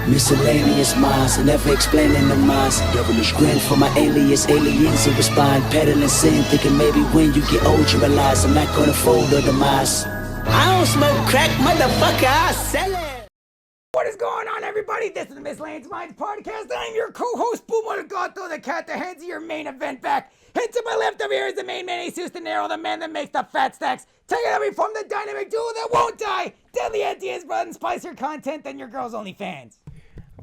Miscellaneous minds, never explaining the minds. Devilish grin for my alias, aliens who respond. Peddling sin, thinking maybe when you get old you realize I'm not gonna fold or demise. I don't smoke crack, motherfucker, I sell it. What is going on, everybody? This is the Miscellaneous Minds Podcast. I'm your co-host, Boomer Gato, the cat that hands your main event back. And to my left over here is the main man, Jesus De Niro, the man that makes the fat stacks. Taking over from the dynamic duo that won't die. Deadly ideas, brother, and spicier content than your girl's OnlyFans.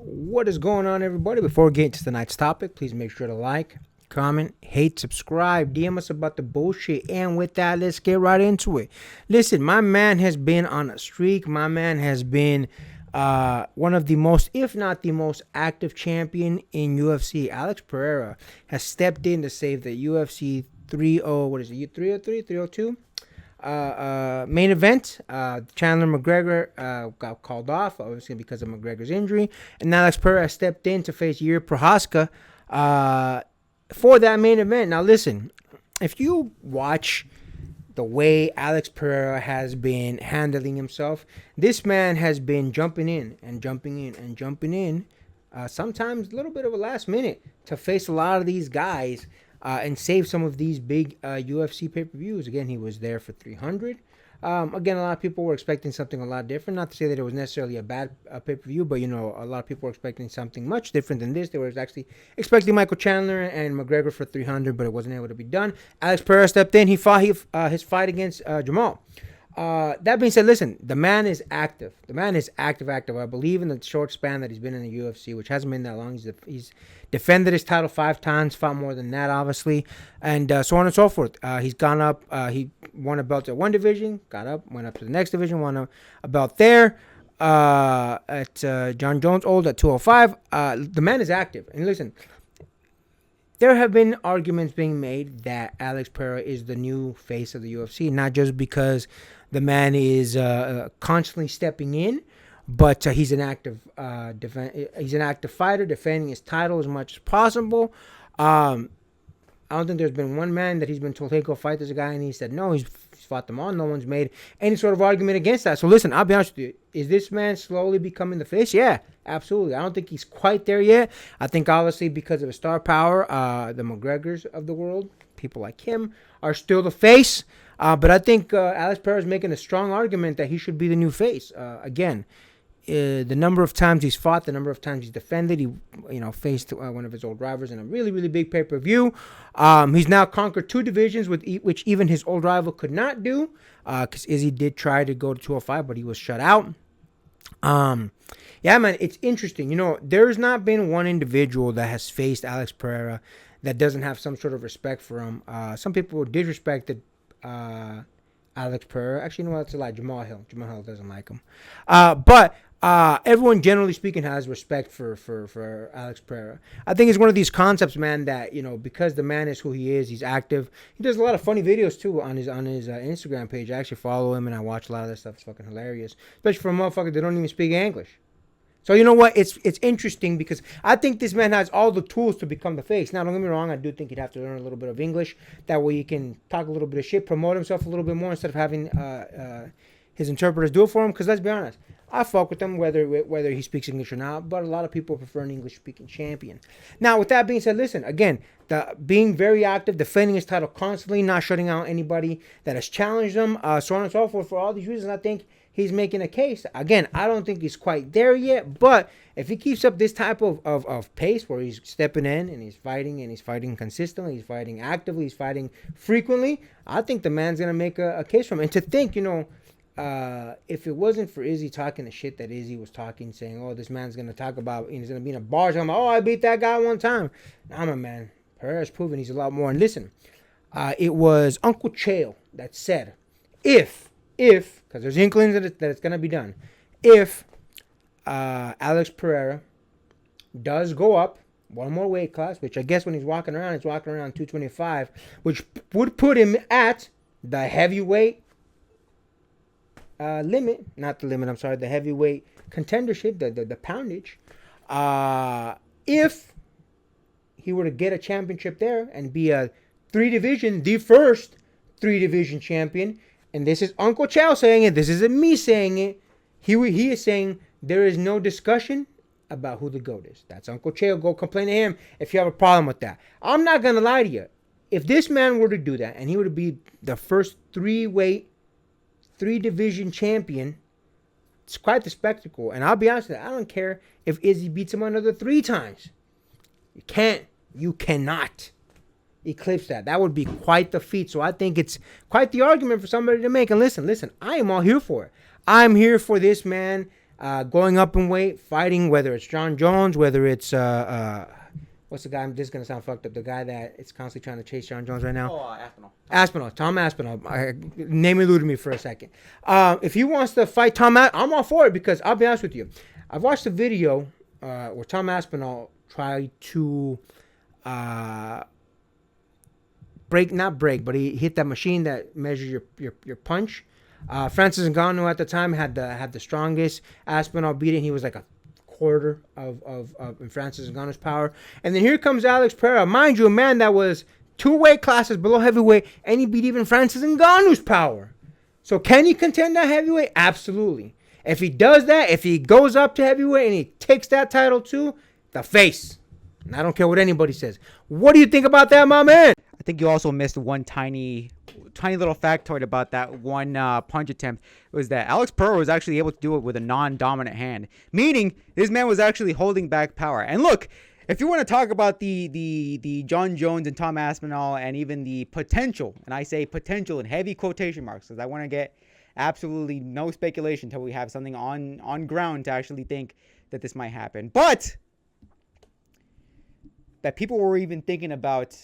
What is going on, everybody? Before we get into tonight's topic, please make sure to like, comment, hate, subscribe, DM us about the bullshit. And with that, let's get right into it. Listen, my man has been on a streak. My man has been one of the most, if not the most active champion in UFC. Alex Pereira has stepped in to save the UFC 302 main event. Chandler McGregor got called off, obviously because of McGregor's injury, and Alex Pereira stepped in to face Yuri Prochazka for that main event. Now listen, if you watch the way Alex Pereira has been handling himself, this man has been jumping in and jumping in and jumping in, sometimes a little bit of a last minute to face a lot of these guys and save some of these big UFC pay-per-views. Again, he was there for 300. Again, a lot of people were expecting something a lot different. Not to say that it was necessarily a bad pay-per-view, but, you know, a lot of people were expecting something much different than this. They were actually expecting Michael Chandler and McGregor for 300, but it wasn't able to be done. Alex Pereira stepped in. He fought his fight against Jamal. That being said, listen, the man is active. The man is active. I believe in the short span that he's been in the UFC, which hasn't been that long. He's defended his title 5 times, fought more than that, obviously, and so on and so forth. He's gone up. He won a belt at one division, got up, went up to the next division, won a belt there at John Jones Old at 205. The man is active. And listen, there have been arguments being made that Alex Pereira is the new face of the UFC, not just because the man is constantly stepping in, but he's an active he's an active fighter, defending his title as much as possible. I don't think there's been one man that he's been told, hey, go fight this guy, and he said no. He's fought them all. No one's made any sort of argument against that. So listen, I'll be honest with you. Is this man slowly becoming the face? Yeah, absolutely. I don't think he's quite there yet. I think obviously because of his star power, the McGregors of the world, people like him, are still the face. But I think Alex Pereira is making a strong argument that he should be the new face. Again, the number of times he's fought, the number of times he's defended, he faced one of his old rivals in a really, really big pay-per-view. He's now conquered 2 divisions, which even his old rival could not do, because Izzy did try to go to 205, but he was shut out. Yeah, man, it's interesting. You know, there's not been one individual that has faced Alex Pereira that doesn't have some sort of respect for him. Some people disrespected Alex Pereira. Actually, you know what? That's a lie. Jamal Hill. Jamal Hill doesn't like him. But everyone, generally speaking, has respect for Alex Pereira. I think it's one of these concepts, man, that, you know, because the man is who he is, he's active. He does a lot of funny videos, too, on his Instagram page. I actually follow him, and I watch a lot of that stuff. It's fucking hilarious. Especially for a motherfucker that don't even speak English. So you know what? It's interesting because I think this man has all the tools to become the face. Now, don't get me wrong. I do think he'd have to learn a little bit of English. That way he can talk a little bit of shit, promote himself a little bit more instead of having his interpreters do it for him. Because let's be honest, I fuck with him whether he speaks English or not. But a lot of people prefer an English-speaking champion. Now, with that being said, listen, again, being very active, defending his title constantly, not shutting out anybody that has challenged him, so on and so forth. For all these reasons, I think he's making a case. Again, I don't think he's quite there yet, but if he keeps up this type of pace where he's stepping in and he's fighting consistently, he's fighting actively, he's fighting frequently, I think the man's going to make a case for him. And to think, you know, if it wasn't for Izzy talking the shit that Izzy was talking, saying, oh, this man's going to talk about, he's going to be in a bar talking about, oh, I beat that guy one time. Nah, my man, Pereira's proven he's a lot more. And listen, it was Uncle Chael that said, if, because there's inklings that it's going to be done, if Alex Pereira does go up one more weight class, which I guess when he's walking around 225, which would put him at the heavyweight limit, not the limit, I'm sorry, the heavyweight contendership, the poundage. If he were to get a championship there and be the first 3-division champion, and this is Uncle Chow saying it, this isn't me saying it, he is saying there is no discussion about who the GOAT is. That's Uncle Chael. Go complain to him if you have a problem with that. I'm not going to lie to you. If this man were to do that and he were to be the first 3-division champion, it's quite the spectacle. And I'll be honest with you, I don't care if Izzy beats him another 3 times. You cannot eclipse that. That would be quite the feat. So I think it's quite the argument for somebody to make. And listen, I am all here for it. I'm here for this man going up in weight, fighting, whether it's John Jones, whether it's what's the guy? This is gonna sound fucked up. The guy that is constantly trying to chase John Jones right now. Aspinall. Tom Aspinall. Name eluded me for a second. If he wants to fight Tom, I'm all for it because I'll be honest with you. I've watched a video where Tom Aspinall tried to not break, but he hit that machine that measures your punch. Francis Ngannou at the time had the strongest. Aspinall beat it. He was like a quarter of Francis Ngannou's power. And then here comes Alex Pereira. Mind you, a man that was 2 weight classes below heavyweight, and he beat even Francis Ngannou's power. So can he contend at heavyweight? Absolutely. If he does that, if he goes up to heavyweight and he takes that title too, the face. And I don't care what anybody says. What do you think about that, my man? I think you also missed one tiny little factoid about that one punch attempt. It was that Alex Pereira was actually able to do it with a non-dominant hand, meaning this man was actually holding back power. And look, if you want to talk about the John Jones and Tom Aspinall and even the potential, and I say potential in heavy quotation marks because I want to get absolutely no speculation until we have something on ground to actually think that this might happen. But that people were even thinking about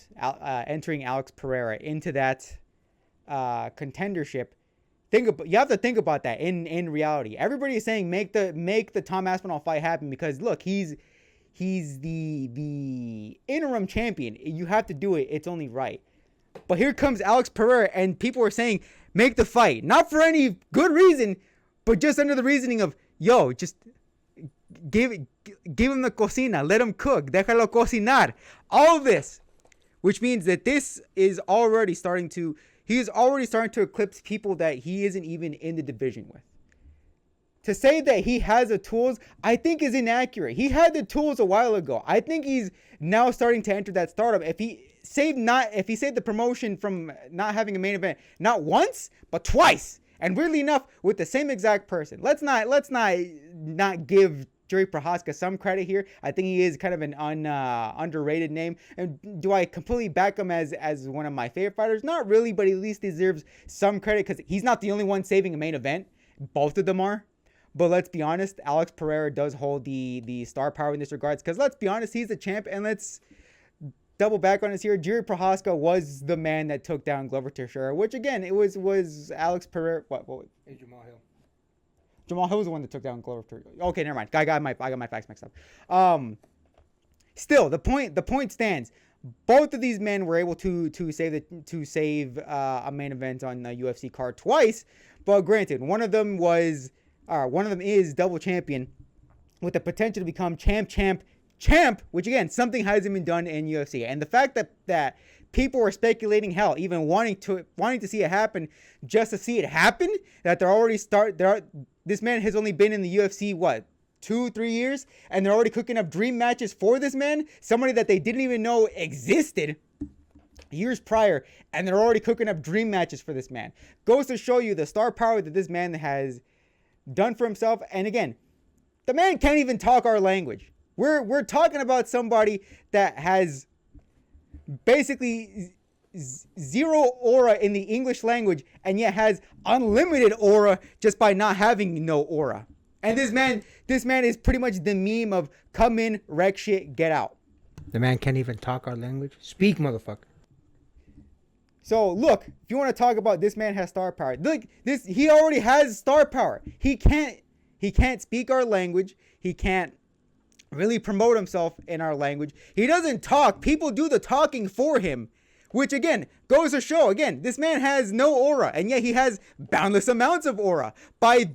entering Alex Pereira into that contendership. You have to think about that in reality. Everybody is saying make the Tom Aspinall fight happen because look, he's the interim champion. You have to do it. It's only right. But here comes Alex Pereira, and people are saying make the fight, not for any good reason, but just under the reasoning of just give him the cocina, let him cook, déjalo cocinar. All of this, which means that this is already starting to. He is already starting to eclipse people that he isn't even in the division with. To say that he has the tools, I think is inaccurate. He had the tools a while ago. I think he's now starting to enter that stardom. If he saved the promotion from not having a main event, not once, but twice. And weirdly enough, with the same exact person. Let's not give Jiri Prochazka some credit here. I think he is kind of an underrated name. And do I completely back him as one of my favorite fighters? Not really, but he at least deserves some credit because he's not the only one saving a main event. Both of them are. But let's be honest, Alex Pereira does hold the star power in this regards because let's be honest, he's the champ. And let's double back on this here. Jiri Prochazka was the man that took down Glover Teixeira, which again, it was Alex Pereira. What? Jamal Hill. Jamal Hill was the one that took down Glover Teixeira. Okay, never mind. I got my facts mixed up. Still, the point stands. Both of these men were able to save a main event on the UFC card twice. But granted, one of them is double champion with the potential to become champ, which again, something hasn't been done in UFC. And the fact that people were speculating, hell, even wanting to see it happen just to see it happen, that this man has only been in the UFC, 2-3 years? And they're already cooking up dream matches for this man? Somebody that they didn't even know existed years prior, and they're already cooking up dream matches for this man. Goes to show you the star power that this man has done for himself. And again, the man can't even talk our language. We're talking about somebody that has basically zero aura in the English language and yet has unlimited aura just by not having no aura. And this man is pretty much the meme of come in, wreck shit, get out. The man can't even talk our language. Speak, motherfucker. So look, if you want to talk about this man has star power, look, he already has star power. He can't speak our language. He can't really promote himself in our language. He doesn't talk. People do the talking for him, which again goes to show, again, this man has no aura, and yet he has boundless amounts of aura by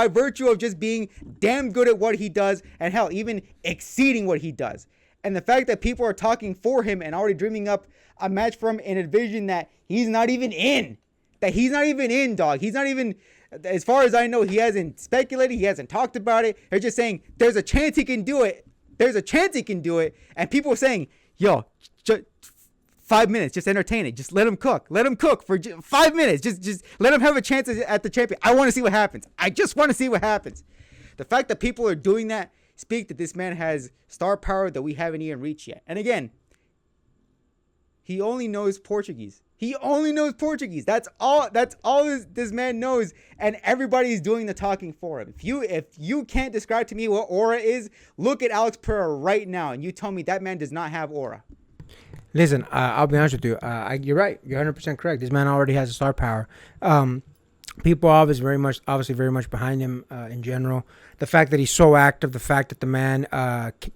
virtue of just being damn good at what he does, and hell, even exceeding what he does. And the fact that people are talking for him and already dreaming up a match for him in a division that he's not even in, dog. He's not even, as far as I know, he hasn't speculated. He hasn't talked about it. They're just saying there's a chance he can do it. there's a chance he can do it, and people are saying, yo, 5 minutes, just entertain it. Just let him cook. Let him cook for 5 minutes. Just let him have a chance at the champion. I want to see what happens. I just want to see what happens. The fact that people are doing that speak that this man has star power that we haven't even reached yet. And again, he only knows Portuguese. He only knows Portuguese. That's all this man knows, and everybody's doing the talking for him. If you can't describe to me what aura is, look at Alex Pereira right now, and you tell me that man does not have aura. Listen, I'll be honest with you. You're right. You're 100% correct. This man already has a star power. People are obviously very much behind him in general. The fact that he's so active, the fact that the man,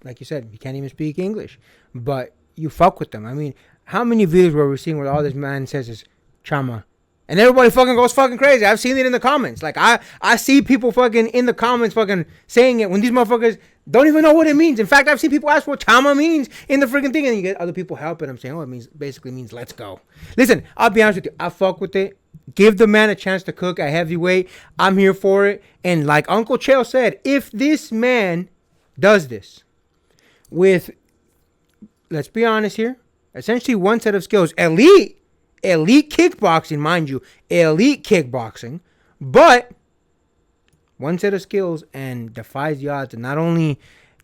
like you said, he can't even speak English, but you fuck with them. I mean, how many videos were we seeing where all this man says is chama? And everybody fucking goes fucking crazy. I've seen it in the comments. Like, I see people fucking in the comments fucking saying it when these motherfuckers don't even know what it means. In fact, I've seen people ask what chama means in the freaking thing, and you get other people helping them saying, oh, it basically means let's go. Listen, I'll be honest with you. I fuck with it. Give the man a chance to cook at heavyweight. I'm here for it. And like Uncle Chael said, if this man does this with, let's be honest here, essentially one set of skills, elite kickboxing, mind you, elite kickboxing, but one set of skills and defies the odds and not only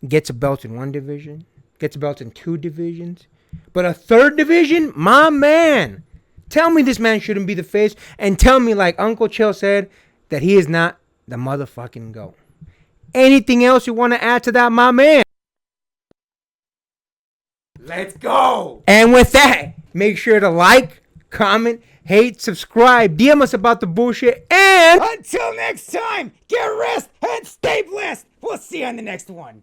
gets a belt in one division, gets a belt in two divisions, but a third division, my man. Tell me this man shouldn't be the face, and tell me, like Uncle Chael said, that he is not the motherfucking GOAT. Anything else you want to add to that, my man? Let's go. And with that, make sure to like, comment, hate, subscribe, DM us about the bullshit, and until next time, get rest and stay blessed. We'll see you on the next one.